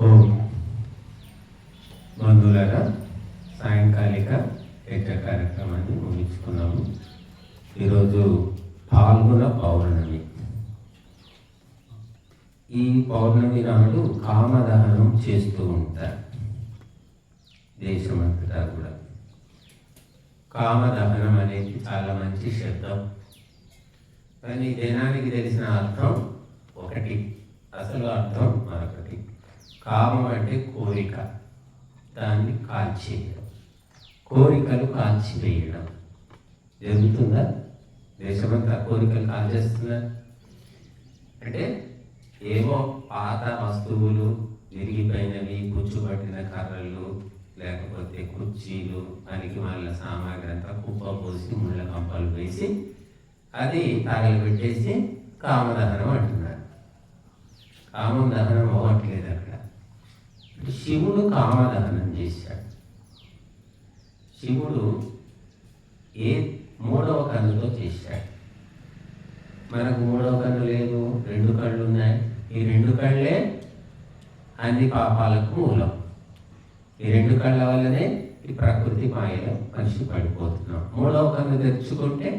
ఓం బంధువులారా, సాయంకాలిక యజ్ఞ కార్యక్రమాన్ని ముగించుకున్నాము. ఈరోజు పాల్గొన పౌర్ణమి. ఈ పౌర్ణమి నాడు కామదహనం చేస్తూ ఉంటారు దేశమంతటా కూడా. కామదహనం అనేది చాలా మంచి శబ్దం, కానీ జనానికి తెలిసిన అర్థం ఒకటి, అసలు అర్థం మరొకటి. కామం అంటే కోరిక, దాన్ని కాల్చేయడం, కోరికలు కాల్చివేయడం జరుగుతుందా? దేశమంతా కోరికలు కాల్చేస్తున్నారు అంటే ఏవో పాత వస్తువులు, విరిగిపోయినవి, పుచ్చుపట్టిన కర్రలు, లేకపోతే కుర్చీలు, పనికి మళ్ళీ సామాగ్రి అంతా కుప్ప పోసి ముళ్ళ కంపలు వేసి అది తగలబెట్టేసి కామదహనం అంటున్నారు. కామం దహనం అవ్వట్లేదు అక్కడ. శివుడు కామదహనం చేశాడు. శివుడు మూడవ కన్నుతో చేశాడు. మనకు మూడవ కన్ను లేదు, 2 కళ్ళు ఉన్నాయి. ఈ 2 కళ్ళే అన్ని పాపాలకు మూలం. ఈ 2 కళ్ళ వల్లనే ఈ ప్రకృతి మాయలో మనిషి పడిపోతున్నాం. మూడవ కన్ను తెచ్చుకుంటే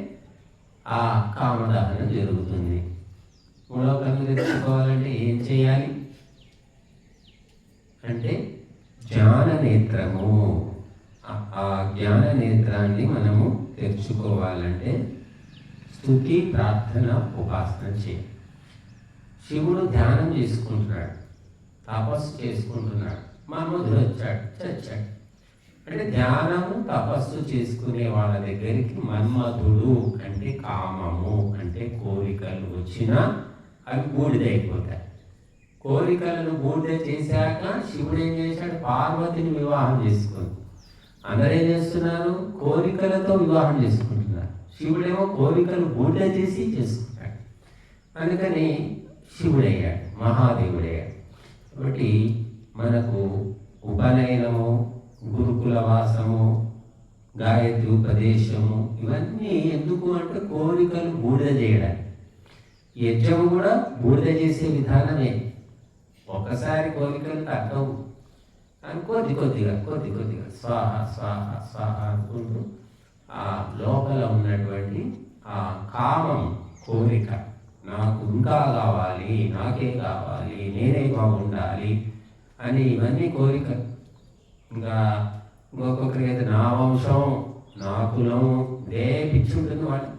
ఆ కామదహనం జరుగుతుంది. మూడవ కన్ను తెచ్చుకోవాలంటే ఏం చేయాలి అంటే జ్ఞాన నేత్రము. ఆ జ్ఞాన నేత్రాన్ని మనము తెచ్చుకోవాలంటే స్తుతి, ప్రార్థన, ఉపాసన చేయాలి. శివుడు ధ్యానం చేసుకుంటున్నాడు, తపస్సు చేసుకుంటున్నాడు. మన్మధుడు వచ్చాడు, చచ్చాడు. అంటే ధ్యానము, తపస్సు చేసుకునే వాళ్ళ దగ్గరికి మన్మధుడు అంటే కామము అంటే కోరికలు వచ్చినా అవి బూడిదైపోతాయి. కోరికలను బూడిద చేశాక శివుడు ఏం చేశాడు? పార్వతిని వివాహం చేసుకుంది. అందరూ ఏం చేస్తున్నారు? కోరికలతో వివాహం చేసుకుంటున్నారు. శివుడేమో కోరికలు బూడిద చేసి చేసుకుంటాడు. అందుకని శివుడయ్యాడు, మహాదేవుడయ్యాడు. కాబట్టి మనకు ఉపనయనము, గురుకుల వాసము, గాయత్రి ఉపదేశము ఇవన్నీ ఎందుకు అంటే కోరికలు బూడిద చేయడానికి. యజ్ఞము కూడా బూడిద చేసే విధానమే. ఒక్కసారి కోరికలు తగ్గవు, కానీ కొద్ది కొద్దిగా స్వాహ స్వాహ స్వాహ అనుకుంటూ ఆ లోపల ఉన్నటువంటి ఆ కామం, కోరిక, నాకు ఇంకా కావాలి, నాకే కావాలి, నేనే బాగుండాలి అని ఇవన్నీ కోరికలు. ఇంకా ఇంకొకరికి అయితే నా వంశం, నా కులం, ఇదే పిచ్చి ఉంటుంది వాళ్ళకి.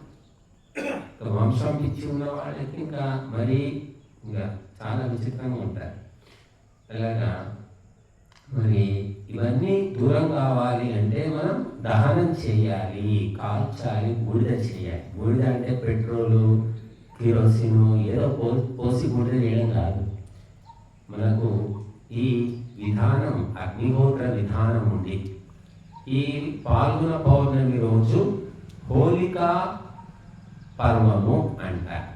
వంశం పిచ్చి ఉన్న వాళ్ళకి ఇంకా మరీ ఇంకా చాలా విచిత్రంగా ఉంటారు. అలాగా మరి ఇవన్నీ దూరం కావాలి అంటే మనం దహనం చేయాలి, కాల్చాలి, బూడిద చేయాలి. బూడిద అంటే పెట్రోలు, కిరోసిను ఏదో పోసి బూడిద చేయడం కాదు. మనకు ఈ విధానం, అగ్నిహోత్ర విధానం ఉంది. ఈ పాల్గొన పౌర్ణమి రోజు హోలికా పర్వము అంటారు.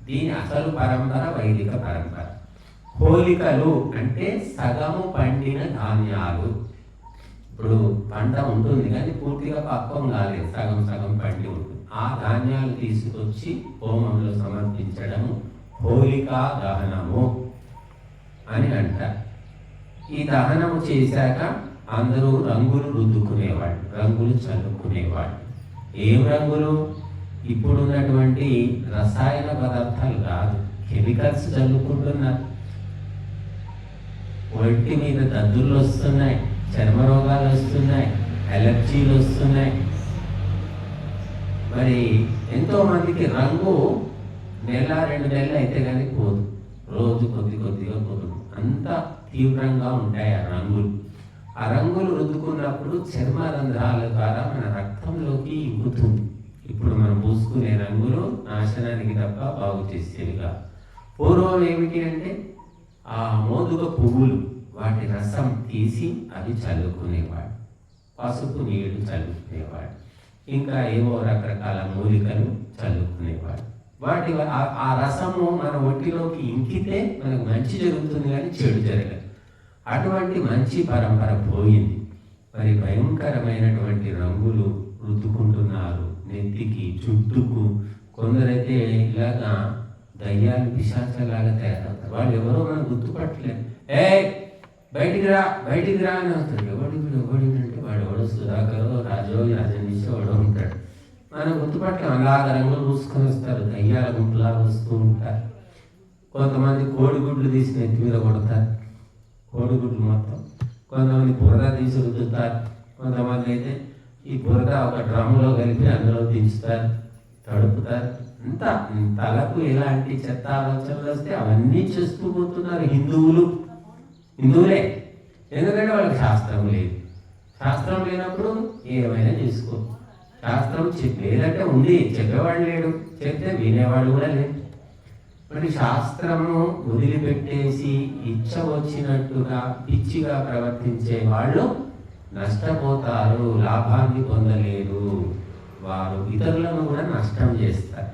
దీని అసలు పరంపర వైదిక పరంపర. హోలికలు అంటే సగము పండిన ధాన్యాలు. ఇప్పుడు పంట ఉంటుంది కానీ పూర్తిగా పక్వం కాలేదు, సగం సగం పండి ఉంటుంది. ఆ ధాన్యాలు తీసుకొచ్చి హోమంలో సమర్పించడము హోలికా దహనము అని అంటారు. ఈ దహనము చేశాక అందరూ రంగులు రుద్దుకునేవాళ్ళు, రంగులు చల్లుకునేవాళ్ళు. ఏం రంగులు? ఇప్పుడున్నటువంటి రసాయన పదార్థాలు కాదు, కెమికల్స్ చల్లుకుంటున్నారు. ఒంటి మీద దద్దులు వస్తున్నాయి, చర్మ రోగాలు వస్తున్నాయి, ఎలర్జీలు వస్తున్నాయి. మరి ఎంతోమందికి రంగు నెల 2 నెలలు అయితే కానీ పోదు, రోజు కొద్దిగా పోదు. అంత తీవ్రంగా ఉంటాయి ఆ రంగులు. ఆ రంగులు రుద్దుకున్నప్పుడు చర్మ రంధ్రాల ద్వారా మన రక్తంలోకి ఇంగుతుంది. ఇప్పుడు మనం పూసుకునే రంగులు నాశనానికి తప్ప బాగు చేసేవిగా. పూర్వం ఏమిటి అంటే ఆ మోదుగ పువ్వులు, వాటి రసం తీసి అవి చల్లుకునేవాడు, పసుపు నీళ్లు చల్లుకునేవాడు, ఇంకా ఏవో రకరకాల మూలికలు చల్లుకునేవాడు. వాటి ఆ రసము మన ఒంటిలోకి ఇంకితే మనకు మంచి జరుగుతుంది కానీ చెడు జరగదు. అటువంటి మంచి పరంపర పోయింది. మరి భయంకరమైనటువంటి రంగులు రుద్దుకుంటున్నారు నెత్తికి, జుట్టుకు. కొందరైతే ఇలాగా దయ్యాలు, పిశాచాలాగా తయారవుతారు. వాళ్ళు ఎవరో మనం గుర్తుపట్టలేదు. బయటికి రా అని వస్తాడు. ఎవడి అంటే వాడు ఎవడో సుధాకరో రాజో రాజనీషో ఎవడో ఉంటాడు. మనం గుర్తుపట్టాం. అలాగా రంగులు పూసుకొని వస్తారు, దయ్యాల గుంపులాగా వస్తూ ఉంటారు. కొంతమంది కోడిగుడ్లు తీసి నెత్తి మీద కొడతారు, కోడిగుడ్లు మొత్తం. కొంతమంది బురద తీసి రుద్దుతారు. కొంతమంది అయితే ఈ బురద ఒక డ్రమ్ములో కలిపి అందులో దించుతారు, తడుపుతారు. అంతా తలకు ఎలాంటి చెత్త ఆలోచనలు వస్తే అవన్నీ చేస్తూ పోతున్నారు హిందువులే. ఎందుకంటే వాళ్ళకి శాస్త్రం లేదు. శాస్త్రం లేనప్పుడు ఏమైనా చేసుకో. శాస్త్రం లేదంటే ఉంది, చెప్పేవాడు లేడు, చెప్తే వినేవాడు కూడా లేడు. మరి శాస్త్రము వదిలిపెట్టేసి ఇచ్చ వచ్చినట్టుగా పిచ్చిగా ప్రవర్తించే వాళ్ళు నష్టపోతారు, లాభాన్ని పొందలేరు. వారు ఇతరులను కూడా నష్టం చేస్తారు.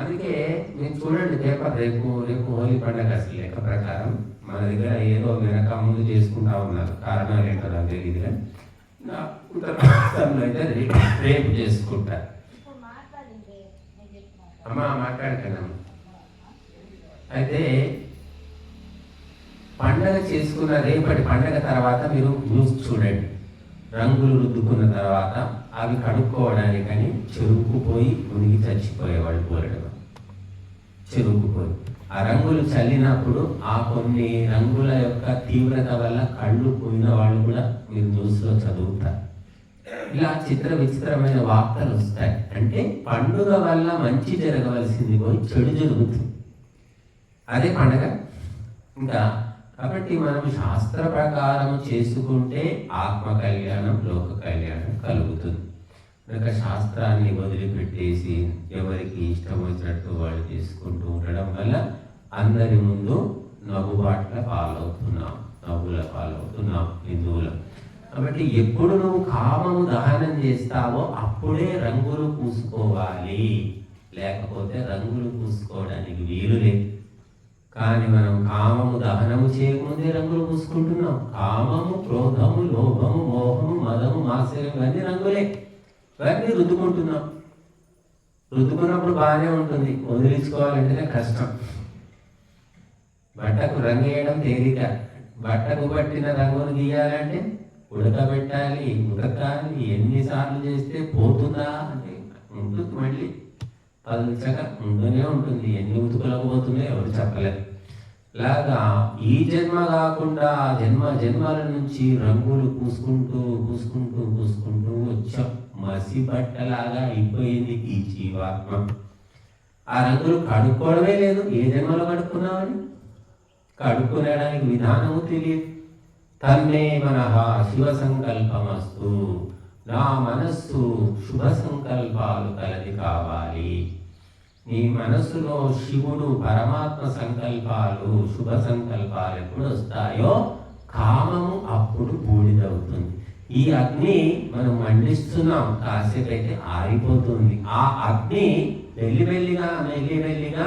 అందుకే మీరు చూడండి పేపర్, రేపు హోలీ పండుగ అసలు లెక్క ప్రకారం మన దగ్గర ఏదో వెనక ముందు చేసుకుంటా ఉన్నారు. కారణాలు ఏంటో నాకు తెలియదు, కానీ ఉత్తర రాష్ట్రంలో అయితే రేపు చేసుకుంటారు. అమ్మా మాట్లాడకన్నా. అయితే పండగ చేసుకున్న రేపటి పండగ తర్వాత మీరు న్యూస్ చూడండి. రంగులు రుద్దుకున్న తర్వాత అవి కడుక్కోవడానికని చెరుకుపోయి మునిగి చచ్చిపోయేవాళ్ళు పోరడం. చెరుకుపోయి ఆ రంగులు చల్లినప్పుడు ఆ కొన్ని రంగుల యొక్క తీవ్రత వల్ల కళ్ళు పోయిన వాళ్ళు కూడా మీరు న్యూస్లో చదువుతారు. ఇలా విచిత్రమైన వార్తలు వస్తాయి. అంటే పండుగ వల్ల మంచి జరగవలసింది పోయి చెడు జరుగుతుంది. అదే పండగ. ఇంకా కాబట్టి మనం శాస్త్ర ప్రకారం చేసుకుంటే ఆత్మ కళ్యాణం, లోక కళ్యాణం కలుగుతుంది. కనుక శాస్త్రాన్ని వదిలిపెట్టేసి ఎవరికి ఇష్టం వచ్చినట్టు వాళ్ళు చేసుకుంటూ ఉండడం వల్ల అందరి ముందు నవ్వుల పాలవుతున్నాం హిందువులు. కాబట్టి ఎప్పుడు నువ్వు కామము దహనం చేస్తావో అప్పుడే రంగులు పూసుకోవాలి, లేకపోతే రంగులు పూసుకోవడానికి వీలు లేదు. కానీ మనం కామము దహనము చేయకముందే రంగులు పూసుకుంటున్నాం. కామము, క్రోధము, లోభము, మోహము, మదము, మాత్సర్యం ఇవన్నీ రంగులే. ఇవన్నీ రుద్దుకుంటున్నాం. రుద్దుకున్నప్పుడు బాగానే ఉంటుంది, వదిలించుకోవాలంటేనే కష్టం. బట్టకు రంగు వేయడం తేలిక, బట్టకు పట్టిన రంగును గీయాలంటే ఉడకబెట్టాలి, ఉడకాలి. ఎన్నిసార్లు చేస్తే పోతుందా అంటే ఉంటుంది, మళ్ళీ పలుచగా ఉంటూనే ఉంటుంది. ఎన్ని ఉతుకులకు పోతున్నాయో ఎవరు చెప్పలేదు. లాగా ఈ జన్మ కాకుండా జన్మల నుంచి రంగులు పూసుకుంటూ వచ్చాం. మసి బట్టలాగా అయిపోయింది ఈ జీవాత్మ. ఆ రంగులు కడుక్కోవడమే లేదు. ఏ జన్మలో కడుక్కున్నామని కడుక్కునేడానికి విధానము తెలియదు. తన్మే మనః శివ సంకల్పమస్తు. నా మనస్సు శుభ సంకల్పాలు కలది కావాలి. నీ మనస్సులో శివుడు పరమాత్మ సంకల్పాలు, శుభ సంకల్పాలు ఎప్పుడు వస్తాయో కామము అప్పుడు బూడిదవుతుంది. ఈ అగ్ని మనం మండిస్తున్నాం, కాసేపు అయితే ఆరిపోతుంది. ఆ అగ్ని మెల్లిమెల్లిగా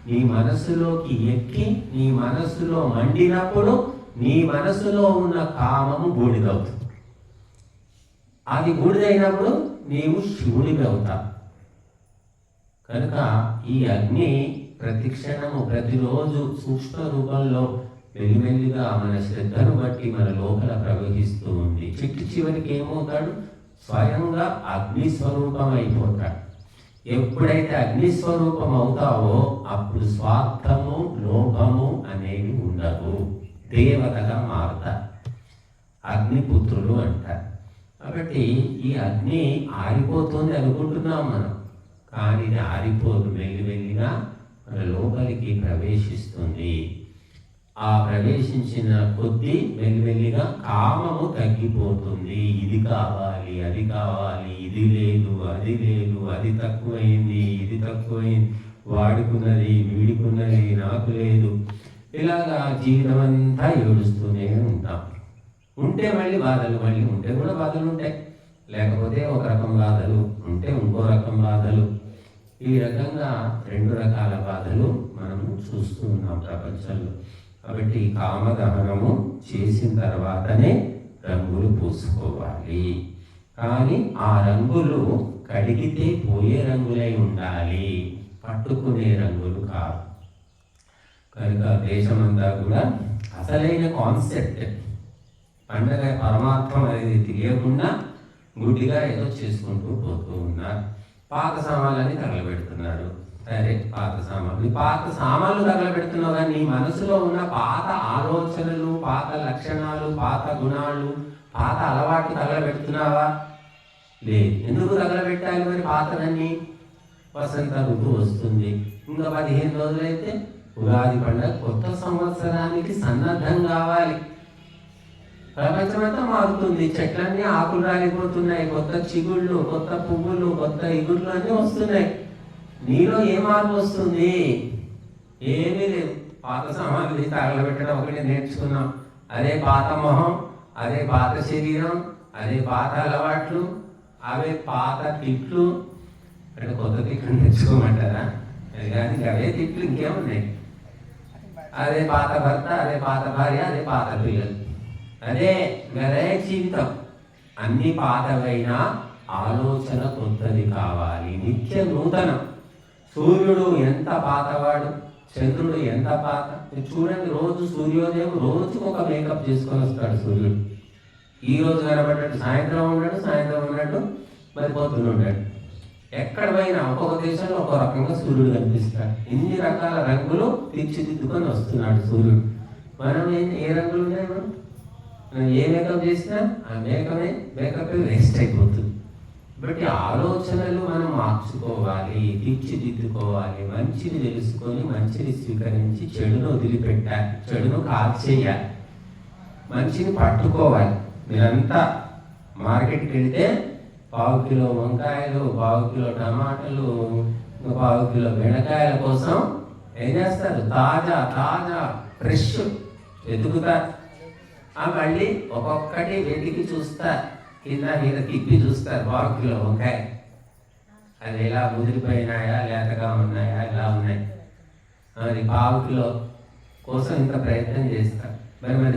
నీ మనస్సులోకి ఎక్కి నీ మనస్సులో మండినప్పుడు నీ మనస్సులో ఉన్న కామము బూడిదవుతుంది. అది బూడిదైనప్పుడు నీవు శివుడివి అవుతావు. కనుక ఈ అగ్ని ప్రతి క్షణము ప్రతిరోజు సూక్ష్మ రూపంలో మెల్లిమెల్లిగా మన శ్రద్ధను బట్టి మన లోపల ప్రవహిస్తూ ఉంది. చివరికి ఏమవుతాడు? స్వయంగా అగ్నిస్వరూపం అయిపోతాడు. ఎప్పుడైతే అగ్నిస్వరూపం అవుతావో అప్పుడు స్వార్థము, లోభము అనేవి ఉండవు. దేవతగా మారుతారు, అగ్నిపుత్రులు అంటారు. కాబట్టి ఈ అగ్ని ఆరిపోతుంది అనుకుంటున్నాం మనం, కానీ ఇది ఆరిపోదు. మెల్లిమెల్లిగా మన లోపలికి ప్రవేశిస్తుంది. ఆ ప్రవేశించిన కొద్దీ మెల్లిమెల్లిగా కామము తగ్గిపోతుంది. ఇది కావాలి, అది కావాలి, ఇది లేదు, అది తక్కువైంది, ఇది తక్కువైంది, వాడుకున్నది, వీడుకున్నది, నాకు లేదు. ఇలాగా జీవితం అంతా ఏడుస్తూనే ఉంటాం. ఉంటే మళ్ళీ బాధలు, మళ్ళీ ఉంటే కూడా బాధలు ఉంటాయి. లేకపోతే ఒక రకం బాధలు, ఉంటే ఇంకో రకం బాధలు. ఈ రకంగా రెండు రకాల బాధలు మనము చూస్తూ ఉన్నాం ప్రపంచంలో. కాబట్టి కామదహనము చేసిన తర్వాతనే రంగులు పూసుకోవాలి. కానీ ఆ రంగులు కడిగితే పోయే రంగులై ఉండాలి, పట్టుకునే రంగులు కాదు. కనుక దేశమంతా కూడా అసలైన కాన్సెప్ట్. పండగ పరమార్థం అనేది తెలియకుండా గుడ్డిగా ఏదో చేసుకుంటూ పోతూ ఉన్నారు. పాత సామాన్లని తగలబెడుతున్నారు. సరే, పాత సామాన్లు తగలబెడుతున్నావు, కానీ నీ మనసులో ఉన్న పాత ఆలోచనలు, పాత లక్షణాలు, పాత గుణాలు, పాత అలవాట్లు తగలబెడుతున్నావా? లేదు. ఎందుకు తగలబెట్టాలి మరి పాతలన్నీ? వసంత ఋతువు వస్తుంది, ఇంకా 15 రోజులైతే ఉగాది పండుగ, కొత్త సంవత్సరానికి సన్నద్ధం కావాలి. ప్రపంచమంతా మారుతుంది, చెట్లన్నీ ఆకులు రాలిపోతున్నాయి, కొత్త చిగుళ్ళు, కొత్త పువ్వులు, కొత్త ఇగుళ్ళు అన్నీ వస్తున్నాయి. నీలో ఏ మార్పు వస్తుంది? ఏమీ లేదు. పాత సామాన్లు తగలబెట్టడం ఒకటి నేర్చుకున్నాం. అదే పాత మొహం, అదే పాత శరీరం, అదే పాత అలవాట్లు, అవే పాత తిట్లు. అంటే కొత్త తిట్లు నేర్చుకోమంటారా? అది కానీ అవే తిట్లు ఇంకేమున్నాయి? అదే పాత భర్త, అదే పాత భార్య, అదే పాత పిల్లలు, అదే జీవితం. అన్ని పాతవైనా ఆలోచన కొత్తది కావాలి, నిత్య నూతనం. సూర్యుడు ఎంత పాతవాడు, చంద్రుడు ఎంత పాత. చూడండి, రోజు సూర్యోదయం రోజుకు ఒక మేకప్ చేసుకొని వస్తాడు సూర్యుడు. ఈ రోజు కనబడ్డట్టు సాయంత్రం ఉన్నాడు, సాయంత్రం ఉన్నట్టు మరి పొద్దున ఉన్నాడు. ఎక్కడ పోయినా ఒక్కొక్క దేశంలో ఒక్కొక్క రకంగా సూర్యుడు కనిపిస్తాడు. ఇన్ని రకాల రంగులు తీర్చిదిద్దుకొని వస్తున్నాడు సూర్యుడు. మనం ఏ రంగులు ఉన్నాయి? మనం ఏ మేకప్ చేసినా ఆ మేకప్ వేస్ట్ అయిపోతుంది. బట్టి ఆలోచనలు మనం మార్చుకోవాలి, తీర్చిదిద్దుకోవాలి, మంచిని తెలుసుకొని మంచిని స్వీకరించి చెడును వదిలిపెట్టాలి, చెడును కాల్చేయాలి, మంచిని పట్టుకోవాలి. మీరంతా మార్కెట్కి వెళితే 1/4 కిలో వంకాయలు, 1/4 కిలో టమాటాలు, 1/4 కిలో బెండకాయల కోసం ఏం చేస్తారు? తాజా ఫ్రెష్ వెతుకుతారు. మళ్ళీ ఒక్కొక్కటి వెతికి చూస్తారు, కింద మీద తిప్పి చూస్తారు. 1/4 కిలో వంకాయ అది ఎలా ముదిరిపోయినాయా, లేతగా ఉన్నాయా, ఎలా ఉన్నాయి, అది 1/4 కిలో కోసం ఇంత ప్రయత్నం చేస్తారు. మరి మన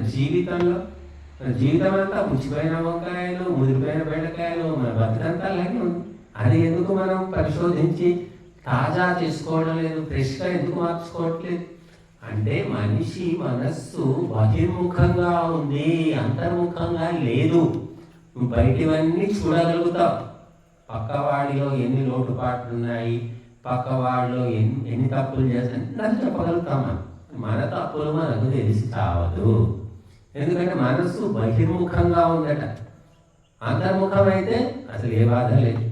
జీవితం అంతా పుచ్చిపోయిన వంకాయలు, ముదిరిపోయిన బెండకాయలు, మన బతుకంతా అలాగే ఉంది. అది ఎందుకు మనం పరిశోధించి తాజా చేసుకోవడం లేదు, ఫ్రెష్గా ఎందుకు మార్చుకోవట్లేదు? అంటే మనిషి మనస్సు బహిర్ముఖంగా ఉంది, అంతర్ముఖంగా లేదు. నువ్వు బయటివన్నీ చూడగలుగుతావు. పక్కవాడిలో ఎన్ని లోటుపాట్లు ఉన్నాయి, పక్కవాడిలో ఎన్ని తప్పులు చేస్తాయి చెప్పగలుగుతాం. మన తప్పులు మనకు తెలిసి చావదు. ఎందుకంటే మనస్సు బహిర్ముఖంగా ఉందట. అంతర్ముఖం అయితే అసలు ఏ బాధ లేదు.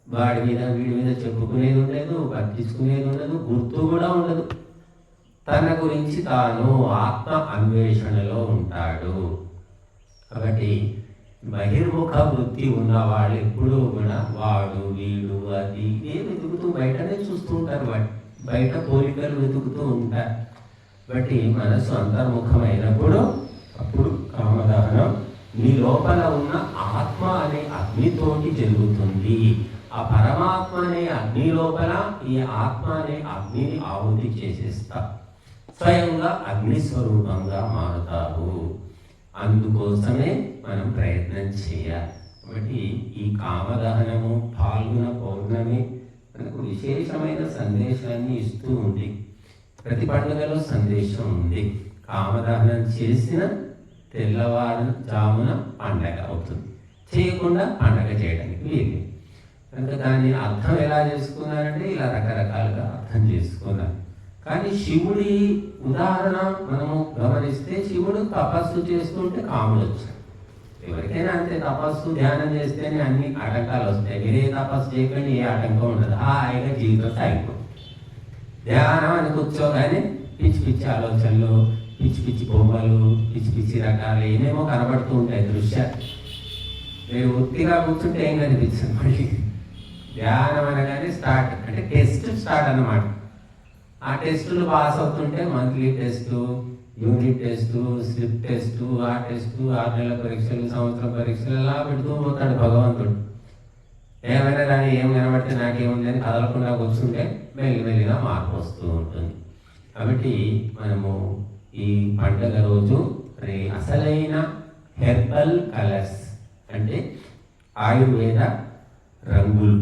వాడి మీద వీడి మీద చెప్పుకునేది ఉండదు, పట్టించుకునేది ఉండదు, గుర్తు కూడా ఉండదు. తన గురించి తాను ఆత్మ అన్వేషణలో ఉంటాడు. కాబట్టి బహిర్ముఖ వృత్తి ఉన్న వాళ్ళు ఎప్పుడూ కూడా వాడు వీడు అది వెతుకుతూ బయటనే చూస్తూ ఉంటారు. బయట పోలికలు వెతుకుతూ ఉంటారు. బట్టి మనసు అంతర్ముఖమైనప్పుడు అప్పుడు కామదహనం నీ లోపల ఉన్న ఆత్మ అనే అగ్నితోటి జరుగుతుంది. ఆ పరమాత్మ అనే అగ్ని లోపల ఈ ఆత్మ అనే అగ్నిని ఆహుతి చేసేస్తా, స్వయంగా అగ్ని స్వరూపంగా మారుతావు. అందుకోసమే మనం ప్రయత్నం చేయాలి. కాబట్టి ఈ కామదహనము పాల్గొన పౌర్ణమి మనకు విశేషమైన సందేశాన్ని ఇస్తూ ఉంది. ప్రతి పండుగలో సందేశం ఉంది. కామదహనం చేసిన తెల్లవారు జామున పండగ అవుతుంది, చేయకుండా పండగ చేయడానికి వీలు. కనుక దాన్ని అర్థం ఎలా చేసుకున్నారంటే ఇలా రకరకాలుగా అర్థం చేసుకున్నారు. కానీ శివుడి ఉదాహరణ మనము గమనిస్తే, శివుడు తపస్సు చేస్తుంటే కాములు వచ్చాయి. ఎవరికైనా అంతే, తపస్సు ధ్యానం చేస్తేనే అన్ని ఆటంకాలు వస్తాయి. మీరే తపస్సు చేయకండి, ఏ ఆటంకం ఉండదు, హాయిగా జీవితం సాగిపోతుంది. ధ్యానం అని కూర్చోగానే పిచ్చి పిచ్చి ఆలోచనలు, పిచ్చి పిచ్చి బొమ్మలు, పిచ్చి పిచ్చి రకాలు ఏమేమో కనబడుతూ ఉంటాయి దృశ్యాలు. మీరు ఉత్తిగా కూర్చుంటే ఏం కనిపిస్తుంది? మళ్ళీ ధ్యానం అనగానే స్టార్ట్, అంటే టెస్ట్ స్టార్ట్ అన్నమాట. ఆ టెస్టులు పాస్ అవుతుంటే monthly test, unit test, slip test, ఆ టెస్టు, 6 నెలల పరీక్షలు, సంవత్సరం పరీక్షలు అలా పెడుతూ పోతాడు భగవంతుడు. ఏమైనా కానీ ఏం కనబడితే నాకేముంది అని కదలకుండా కూర్చుంటే మెల్లిమెల్లిగా మార్పు వస్తూ ఉంటుంది. కాబట్టి మనము ఈ పండుగ రోజు అసలైన హెర్బల్ కలర్స్ అంటే ఆయుర్వేద రంగులు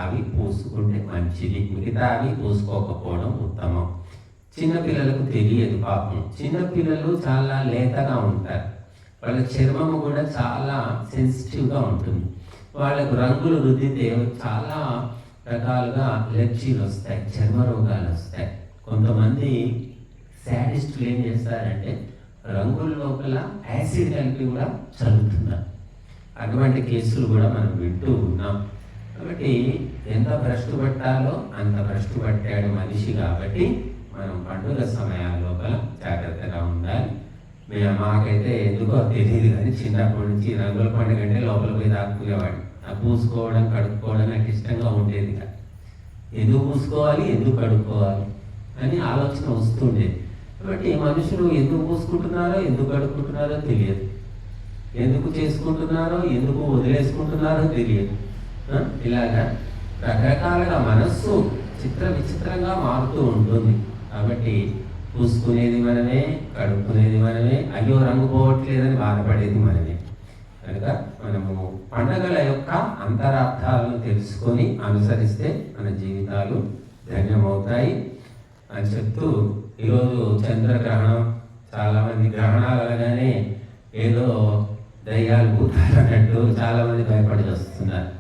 అవి పూసుకుంటే మంచిది, మిగతా అవి పూసుకోకపోవడం ఉత్తమం. చిన్నపిల్లలకు తెలియదు పాపం. చిన్నపిల్లలు చాలా లేతగా ఉంటారు, వాళ్ళ చర్మము కూడా చాలా సెన్సిటివ్గా ఉంటుంది. వాళ్ళకు రంగులు రుద్దితే చాలా రకాలుగా ఎలర్జీలు వస్తాయి, చర్మ రోగాలు వస్తాయి. కొంతమంది శాడిస్టులు ఏం చేస్తారంటే రంగుల లోపల యాసిడ్ కలిపి కూడా చల్లుతున్నారు. అటువంటి కేసులు కూడా మనం వింటూ ఉన్నాం. కాబట్టి ఎంత భ్రష్టు పట్టాలో అంత భ్రష్టు పట్టాడు మనిషి. కాబట్టి మనం పండుగ సమయాల లోపల జాగ్రత్తగా ఉండాలి. మాకైతే ఎందుకో తెలియదు కానీ చిన్నప్పటి నుంచి రంగుల పండుగ అంటే లోపల పోయి దాక్కునేవాడు. ఆ పూసుకోవడం కడుక్కోవడం నాకు ఇష్టంగా ఉండేది కాదు. ఎందుకు పూసుకోవాలి, ఎందుకు కడుక్కోవాలి అని ఆలోచన వస్తుండేది. కాబట్టి మనుషులు ఎందుకు పూసుకుంటున్నారో ఎందుకు కడుక్కుంటున్నారో తెలియదు, ఎందుకు చేసుకుంటున్నారో ఎందుకు వదిలేసుకుంటున్నారో తెలియదు. ఇలాగా రకరకాలుగా మనస్సు విచిత్రంగా మారుతూ ఉంటుంది. కాబట్టి పూసుకునేది మనమే, కడుక్కునేది మనమే, అయ్యో రంగు పోవట్లేదని బాధపడేది మనమే. కనుక మనము పండగల యొక్క అంతరార్థాలను తెలుసుకొని అనుసరిస్తే మన జీవితాలు ధన్యమవుతాయి అని చెప్తూ, ఈరోజు చంద్రగ్రహణం, చాలామంది గ్రహణాలు అనగానే ఏదో దయ్యాలు భూతాలు అన్నట్టు చాలామంది భయపడి వస్తున్నారు.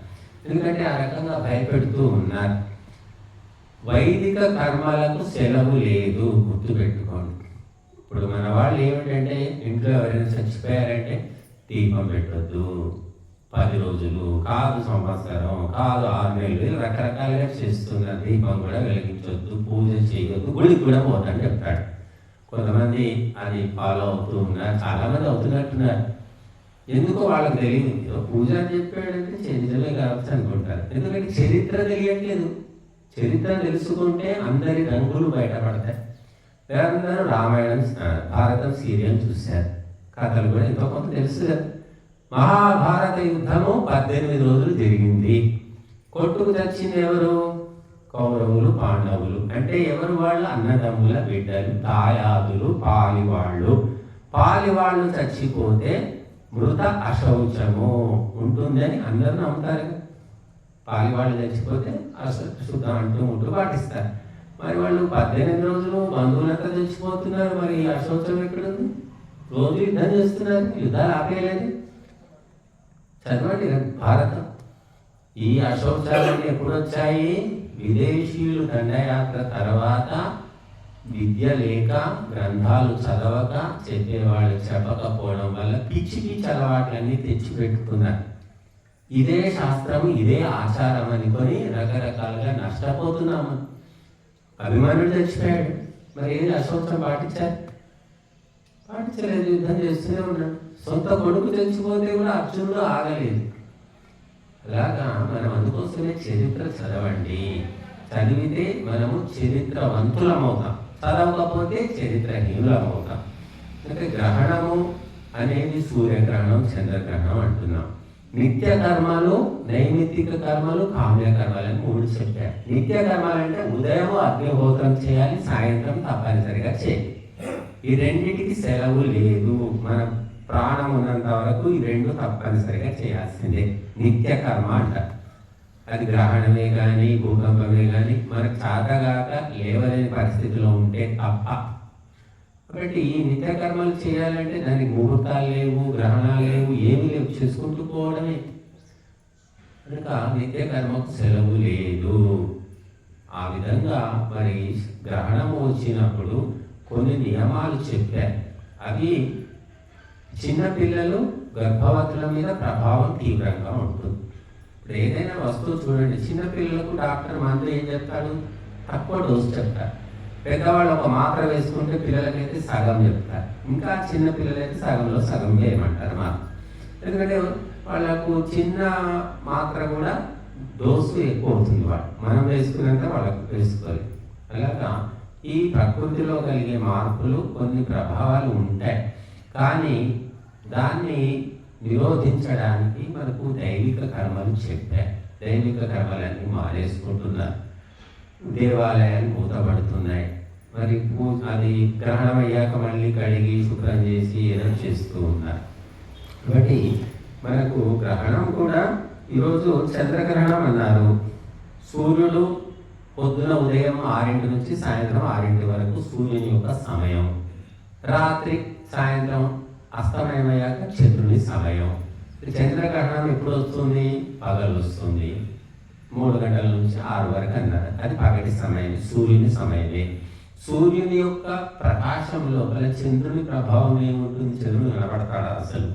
ఎందుకంటే ఆ రకంగా భయపెడుతూ ఉన్నారు. వైదిక కర్మలకు సెలవు లేదు, గుర్తుపెట్టుకోండి. ఇప్పుడు మన వాళ్ళు ఏమిటంటే ఇంట్లో ఎవరైనా చచ్చిపోయారంటే దీపం పెట్టొద్దు, 10 రోజులు కాదు, సంవత్సరం కాదు, 6 నెలలు రకరకాలుగా చేస్తున్నారు. దీపం కూడా వెలిగించొద్దు, పూజ చేయొద్దు, గుడికి కూడా పోతాను చెప్తాడు. కొంతమంది అది ఫాలో అవుతూ ఉన్నారు, చాలామంది అవుతున్నట్టున్నారు. ఎందుకో వాళ్ళకి తెలియదు. పూజ అని చెప్పాడంటే నిజమే కావచ్చు అనుకుంటారు. ఎందుకంటే చరిత్ర తెలియట్లేదు. చరిత్ర తెలుసుకుంటే అందరి రంగులు బయటపడతాయి. అందరూ రామాయణం, భారతం సీరియల్ చూశారు, కథలు కూడా ఎంతో కొంత తెలుసు కదా. మహాభారత యుద్ధము 18 రోజులు జరిగింది. కొట్టుకు తెచ్చింది ఎవరు? కౌరవులు, పాండవులు. అంటే ఎవరు? వాళ్ళు అన్నదమ్ముల బిడ్డలు, దాయాదులు, పాలివాళ్ళు చచ్చిపోతే మృత అశౌచము ఉంటుందని అందరూ నమ్ముతారు. పాలివాళ్ళు చచ్చిపోతే అశుద్ధం అంటూ ముట్టు పాటిస్తారు. మరి వాళ్ళు 18 రోజులు బంధువులంతా చచ్చిపోతున్నారు, మరి అశౌచం ఎక్కడుంది? రోజు యుద్ధం చేస్తున్నారు, యుద్ధాలు ఆపేయలేదు. చదవండి భారతం. ఈ అశౌచాలన్నీ ఎప్పుడు వచ్చాయి? విదేశీయులు దండయాత్ర తర్వాత విద్య లేక, గ్రంథాలు చదవక, చెప్పేవాళ్ళు చెప్పకపోవడం వల్ల పిచ్చి అలవాట్లన్నీ తెచ్చిపెట్టుకున్నారు. ఇదే శాస్త్రము, ఇదే ఆచారం అనుకొని రకరకాలుగా నష్టపోతున్నాము. అభిమానుడు చచ్చిపోయాడు, మరి ఏది అశౌచం పాటించలేదు, యుద్ధం చేస్తూనే ఉన్నాడు. సొంత కొడుకు చచ్చిపోతే కూడా అర్జునుడు ఆగలేదు. అలాగా మనం అందుకోసమే చరిత్ర చదవండి. చదివితే మనము చరిత్రవంతులమవుతాం, చదవకపోతే చరిత్రహీనులమవుతాం. అంటే గ్రహణము అనేది సూర్యగ్రహణం, చంద్రగ్రహణం అంటున్నాం. నిత్య కర్మలు, నైమిత్తిక కర్మలు, కామ్య కర్మలు అని 3 చెప్పారు. నిత్య కర్మలు అంటే ఉదయం అగ్నిహోత్రం చేయాలి, సాయంత్రం తప్పనిసరిగా చేయాలి. ఈ రెండింటికి సెలవు లేదు. మన ప్రాణం ఉన్నంత వరకు ఈ 2 తప్పనిసరిగా చేయాల్సిందే. నిత్య కర్మ అంటారు. అది గ్రహణమే కానీ, భూకంపమే కానీ మనకు చాతగాక లేవలేని పరిస్థితిలో ఉంటే తప్ప. కాబట్టి ఈ నిత్య కర్మలు చేయాలంటే దానికి ముహూర్తాలు లేవు, గ్రహణాలు లేవు, ఏమీ లేవు, చేసుకుంటూ పోవడమే. కనుక నిత్య కర్మకు సెలవు లేదు. ఆ విధంగా మరి గ్రహణము వచ్చినప్పుడు కొన్ని నియమాలు చెప్పారు. అవి చిన్నపిల్లలు, గర్భవతుల మీద ప్రభావం తీవ్రంగా ఉంటుంది. ఇప్పుడు ఏదైనా వస్తువు చూడండి, చిన్నపిల్లలకు డాక్టర్ మందులు ఏం చెప్తాడు? తక్కువ డోసు చెప్తారు. పెద్దవాళ్ళు ఒక మాత్ర వేసుకుంటే పిల్లలకైతే సగం చెప్తారు. ఇంకా చిన్న పిల్లలైతే సగంలో సగం వేయమంటారు మాత్ర. ఎందుకంటే వాళ్ళకు చిన్న మాత్ర కూడా డోసు ఎక్కువ అవుతుంది. మనం వేసుకున్నంత వాళ్ళకు వేసుకోవాలి. అలాగా ఈ ప్రకృతిలో కలిగే మార్పులు కొన్ని ప్రభావాలు ఉంటాయి. కానీ దాన్ని నిరోధించడానికి మనకు దైవిక కర్మలు చెప్పారు. దైవిక కర్మలన్నీ మానేసుకుంటున్నారు, దేవాలయాలు మూతపడుతున్నాయి. మరి అది గ్రహణం అయ్యాక మళ్ళీ కడిగి శుభ్రం చేసి ఏదో చేస్తూ ఉన్నారు. కాబట్టి మనకు గ్రహణం కూడా ఈరోజు చంద్రగ్రహణం అన్నారు. సూర్యుడు పొద్దున ఉదయం 6 నుంచి సాయంత్రం 6 వరకు సూర్యుని యొక్క సమయం, రాత్రి సాయంత్రం అస్తమయమయ్యాక చంద్రుని సమయం. చంద్రగ్రహణం ఎప్పుడు వస్తుంది? పగలు వస్తుంది. 3 గంటల నుంచి 6 వరకు అన్నారు. అది పగటి సమయం, సూర్యుని సమయమే. సూర్యుని యొక్క ప్రకాశం లోపల చంద్రుని ప్రభావం ఏముంటుంది? చంద్రుడు కనబడతాడు అసలు,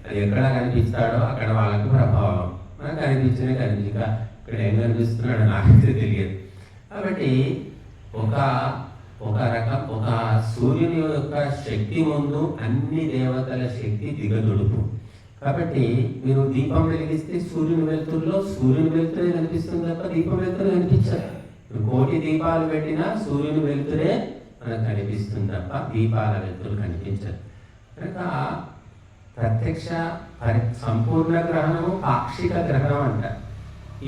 అది ఎక్కడ కనిపిస్తాడో అక్కడ వాళ్ళకి ప్రభావం. మనకు కనిపించక ఇక్కడ ఏం కనిపిస్తున్నాడో నాకైతే తెలియదు. కాబట్టి ఒక సూర్యుని యొక్క శక్తి ముందు అన్ని దేవతల శక్తి దిగదుడుపు. కాబట్టి మీరు దీపం వెలిగిస్తే సూర్యుని వెలుతురే కనిపిస్తుంది తప్ప దీపం వెలుతురు కనిపించదు. కోటి దీపాలు పెట్టినా సూర్యుని వెలుతురే మనకు కనిపిస్తుంది తప్ప దీపాల వెలుతురు కనిపించదు. కనుక ప్రత్యక్ష సంపూర్ణ గ్రహణము పాక్షిక గ్రహణం అంటారు.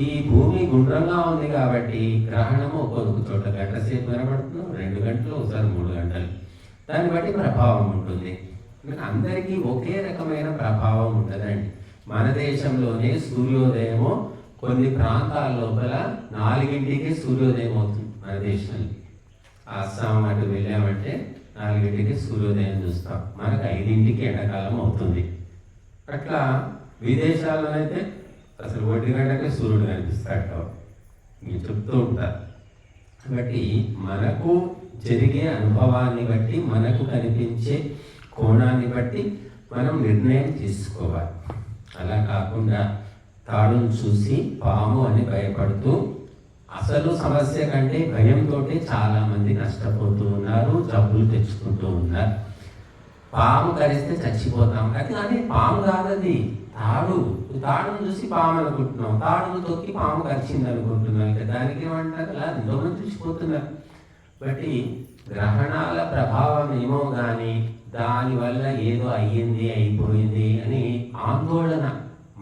ఈ భూమి గుండ్రంగా ఉంది కాబట్టి గ్రహణము ఒక్కొక్క చోట గంట సేపు కనబడుతుంది, 2 గంటలు, ఒకసారి 3 గంటలు. దాన్ని బట్టి ప్రభావం ఉంటుంది. అందరికీ ఒకే రకమైన ప్రభావం ఉండదండి. మన దేశంలోనే సూర్యోదయము కొన్ని ప్రాంతాల లోపల 4ంటికే సూర్యోదయం అవుతుంది. మన దేశంలో అస్సాం అటు వెళ్ళామంటే 4ంటికి సూర్యోదయం చూస్తాం, మనకు 5ంటికి ఎండాకాలం అవుతుంది. అట్లా విదేశాల్లో అయితే అసలు 1 గంటకే సూర్యుడు కనిపిస్తాడు మీరు చెప్తూ ఉంటారు. కాబట్టి మనకు జరిగే అనుభవాన్ని బట్టి, మనకు కనిపించే కోణాన్ని బట్టి మనం నిర్ణయం తీసుకోవాలి. అలా కాకుండా తాడును చూసి పాము అని భయపడుతూ అసలు సమస్య కంటే భయంతో చాలా మంది నష్టపోతూ ఉన్నారు, జబ్బులు తెచ్చుకుంటూ ఉన్నారు. పాము కరిస్తే చచ్చిపోతాం కానీ పాము కాదది, తాడును చూసి పాము అనుకుంటున్నాం, తాడును తొక్కి పాము కరిచింది అనుకుంటున్నాం. ఇంకా దానికి ఏమంటారు? అలా ఎంతోమంది చూసిపోతున్నారు. బట్టి గ్రహణాల ప్రభావం ఏమో కానీ దానివల్ల ఏదో అయిపోయింది అని ఆందోళన,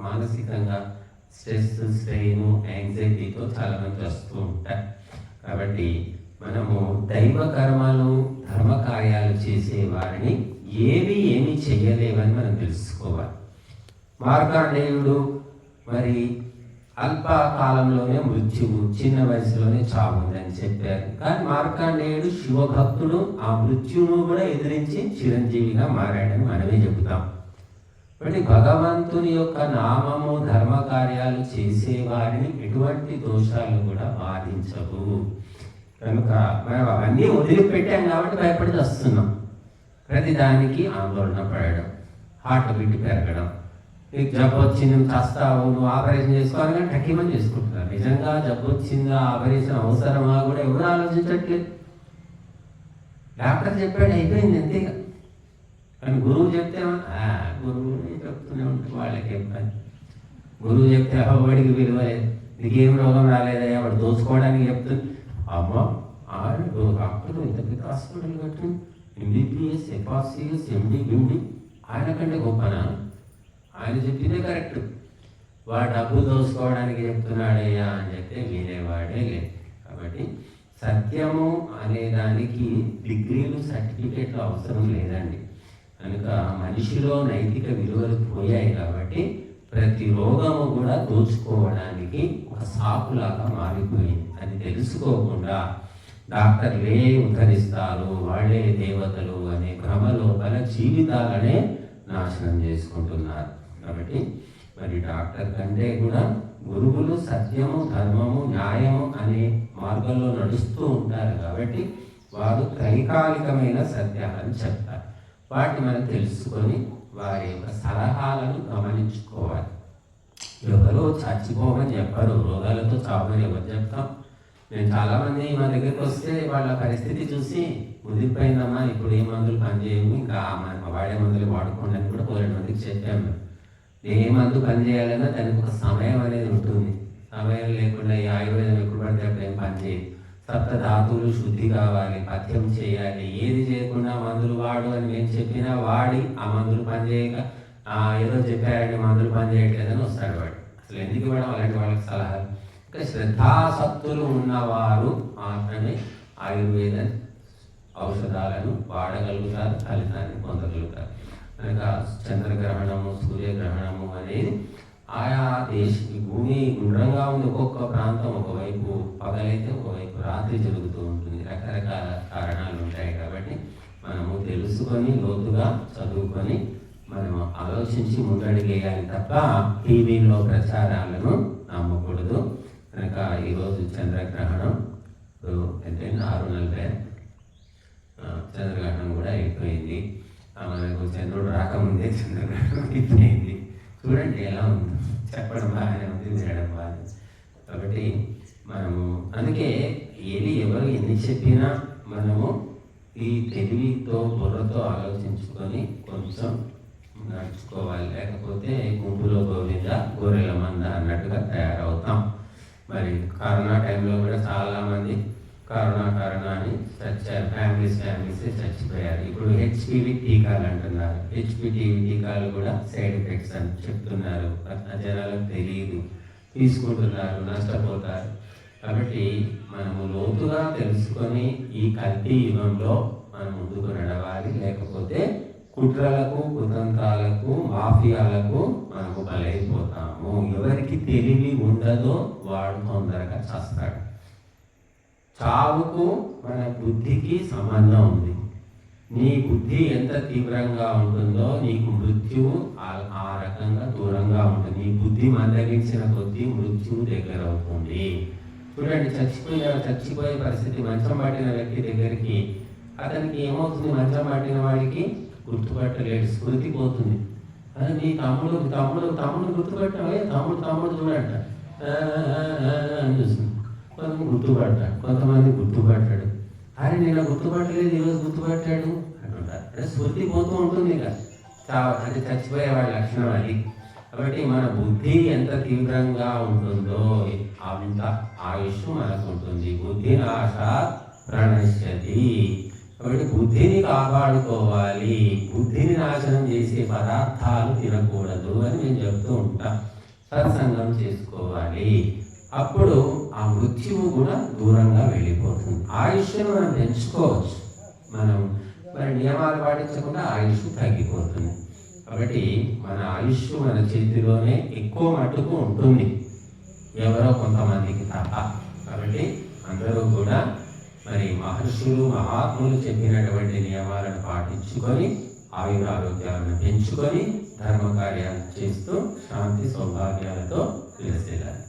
మానసికంగా స్ట్రెస్, స్ట్రెయిన్, యాంగ్జైటీతో చాలా మంది వస్తూ ఉంటారు. కాబట్టి మనము దైవ కర్మలు, ధర్మ కార్యాలు చేసే వారిని ఏమీ చెయ్యలేవని మనం తెలుసుకోవాలి. మార్కండేయుడు మరి అల్పకాలంలోనే మృత్యువు, చిన్న వయసులోనే చావుందని చెప్పారు. కానీ మార్కండేయుడు శివభక్తుడు, ఆ మృత్యువును కూడా ఎదిరించి చిరంజీవిగా మారాడని మనమే చెబుతాం. కాబట్టి భగవంతుని యొక్క నామము, ధర్మ కార్యాలు చేసే వారిని ఎటువంటి దోషాలు కూడా బాధించవు. కనుక మనం అవన్నీ వదిలిపెట్టాం కాబట్టి భయపడి వస్తున్నాం. ప్రతి దానికి ఆందోళన పడడం, హార్ట్ బీట్ పెరగడం, నీకు జబ్బు వచ్చింది చస్తావు, నువ్వు ఆపరేషన్ చేసుకోవాలి కానీ టకీమని చేసుకుంటున్నారు. నిజంగా జబ్బు వచ్చిందా, ఆపరేషన్ అవసరమా కూడా ఎవరు ఆలోచించట్లేదు. డాక్టర్ చెప్పాడు అయిపోయింది అంతేగా. కానీ గురువు చెప్తే గురువుని చెప్తూనే ఉంటుంది, వాళ్ళకి చెప్పాలి. గురువు చెప్తే వాడికి విలువ లేదు, నీకేం రోగం రాలేదయ్యా, వాడు దోచుకోవడానికి చెప్తుంది. అమ్మ డాక్టర్ ఇంత పెద్ద హాస్పిటల్ కట్టింది, ఎంబీబీఎస్, ఎఫ్ఆర్సీఎస్, ఎండి, గిండి, ఆయన కంటే గొప్పనా? ఆయన చెప్పిందే కరెక్ట్, వాడు డబ్బు దోసుకోవడానికి చెప్తున్నాడయ్యా అని చెప్తే వినేవాడే లేదు. కాబట్టి సత్యము అనే దానికి డిగ్రీలు, సర్టిఫికేట్లు అవసరం లేదండి. కనుక మనిషిలో నైతిక విలువలు పోయాయి కాబట్టి ప్రతి రోగము కూడా దోచుకోవడానికి ఒక సాకులాగా మారిపోయింది. అది తెలుసుకోకుండా డాక్టర్లే ఉద్ధరిస్తారు, వాళ్ళే దేవతలు అనే భ్రమ లోపల జీవితాలనే నాశనం చేసుకుంటున్నారు. కాబట్టి మరి డాక్టర్ కంటే కూడా గురువులు సత్యము, ధర్మము, న్యాయము అనే మార్గంలో నడుస్తూ ఉంటారు. కాబట్టి వారు త్రైకాలికమైన సత్యాలను చెప్తారు. వాటిని మనం తెలుసుకొని వారి యొక్క సలహాలను గమనించుకోవాలి. ఎవరో చచ్చిపోమని చెప్పరు, రోగాలతో చావని ఎవరు చెప్తాం? నేను చాలామంది మా దగ్గరికి వస్తే వాళ్ళ పరిస్థితి చూసి ముదిరిపోయిందమ్మా, ఇప్పుడు ఏ మందులు పనిచేయము, ఇంకా వాడే మందులు వాడుకోండి అని కూడా 2 మందికి చెప్పాము. ఏ మందు పనిచేయాలన్నా దానికి ఒక సమయం అనేది ఉంటుంది. సమయం లేకుండా ఈ ఆయుర్వేదం ఎప్పుడు పడితే అప్పుడు ఏం పనిచేయదు. సప్త ధాతువులు శుద్ధి కావాలి, పథ్యం చేయాలి. ఏది చేయకుండా మందులు వాడు అని మేము చెప్పినా వాడి ఆ మందులు పనిచేయక ఏదో చెప్పారంటే మందులు పనిచేయట్లేదని వస్తాడు వాడు. అసలు ఎందుకు ఇవ్వడం అలాంటి వాళ్ళకి సలహాలు? ఇంకా శ్రద్ధాసక్తులు ఉన్నవారు మాత్రమే ఆయుర్వేద ఔషధాలను వాడగలుగుతారు, ఫలితాన్ని పొందగలుగుతారు. కనుక చంద్రగ్రహణము, సూర్యగ్రహణము అనేది ఆయా ఈ భూమి గుండ్రంగా ఉంది, ఒక్కొక్క ప్రాంతం ఒకవైపు పగలైతే ఒకవైపు రాత్రి జరుగుతూ ఉంటుంది. రకరకాల కారణాలు ఉంటాయి. కాబట్టి మనము తెలుసుకొని లోతుగా చదువుకొని మనము ఆలోచించి ముందడుగేయాలి తప్ప టీవీలో ప్రచారాలను నమ్మకూడదు. కనుక ఈరోజు చంద్రగ్రహణం అంటే 6:40 చంద్రగ్రహణం కూడా అయిపోయింది. మనకు చంద్రుడు రాకముందే చంద్రగ్రహణం అయిపోయింది. చూడండి ఎలా ఉంది, చెప్పడం బాగానే ఉంది, వినడం బాగానే. కాబట్టి మనము అందుకే ఎవరు ఎన్ని చెప్పినా మనము ఈ తెలివితో బుర్రతో ఆలోచించుకొని కొంచెం నడుచుకోవాలి. లేకపోతే గుంపులో గోవింద గొర్రెల మంద అన్నట్టుగా తయారవుతాం. మరి కరోనా టైంలో కూడా చాలామంది కరోనా అని చచ్చారు. ఫ్యామిలీస్ చచ్చిపోయారు. ఇప్పుడు హెచ్పివి టీకాలు అంటున్నారు. హెచ్పివి టీకాలు కూడా సైడ్ ఎఫెక్ట్స్ అని చెప్తున్నారు. జనాలకు తెలియదు, తీసుకుంటున్నారు, నష్టపోతారు. కాబట్టి మనము లోతుగా తెలుసుకొని ఈ కల్తీ యుగంలో మనం ముందుకు నడవాలి. లేకపోతే కుట్రలకు, కుతంత్రాలకు, మాఫియాలకు మనము బలైపోతాము. ఎవరికి తెలివి ఉండదో వాడు తొందరగా చేస్తాడు. చావుకు మన బుద్ధికి సంబంధం ఉంది. నీ బుద్ధి ఎంత తీవ్రంగా ఉంటుందో నీకు మృత్యువు ఆ రకంగా దూరంగా ఉంటుంది. నీ బుద్ధి మందగించిన కొద్దీ మృత్యువు దగ్గర అవుతుంది. చూడండి, చచ్చిపోయే పరిస్థితి, మంచం పట్టిన వ్యక్తి దగ్గరికి అతనికి ఏమవుతుంది? మంచం పట్టిన వాడికి గుర్తుపట్టలేడు, స్మృతి పోతుంది. అది నీ తమ్ముడు గుర్తుపట్టావే, తమ్ముడు చూడంట అని చూస్తుంది. కొంతమంది గుర్తుపడతాడు, కొంతమంది గుర్తుపట్టాడు. అరే నేను గుర్తుపట్టలేదు, ఈరోజు గుర్తుపట్టాడు అంటుంటారు. అంటే స్మృతి పోతూ ఉంటుంది. ఇక అంటే చచ్చిపోయే వాడి లక్షణం అది. కాబట్టి మన బుద్ధి ఎంత తీవ్రంగా ఉంటుందో అంత ఆయుష్ మనకు ఉంటుంది. బుద్ధి నాశ ప్రణశ్యతి. కాబట్టి బుద్ధిని కాపాడుకోవాలి. బుద్ధిని నాశనం చేసే పదార్థాలు తినకూడదు అని నేను చెప్తూ ఉంటా. సత్సంగం చేసుకోవాలి. అప్పుడు ఆ మృత్యువు కూడా దూరంగా వెళ్ళిపోతుంది. ఆయుష్ను మనం పెంచుకోవచ్చు. మరి నియమాలు పాటించకుండా ఆయుష్ తగ్గిపోతుంది. కాబట్టి మన ఆయుష్ మన చేతిలోనే ఎక్కువ మట్టుకు ఉంటుంది, ఎవరో కొంతమందికి తప్ప. కాబట్టి అందరూ కూడా మరి మహర్షులు, మహాత్ములు చెప్పినటువంటి నియమాలను పాటించుకొని ఆయురారోగ్యాలను పెంచుకొని ధర్మకార్యాలు చేస్తూ శాంతి సౌభాగ్యాలతో విలసిల్లాలి.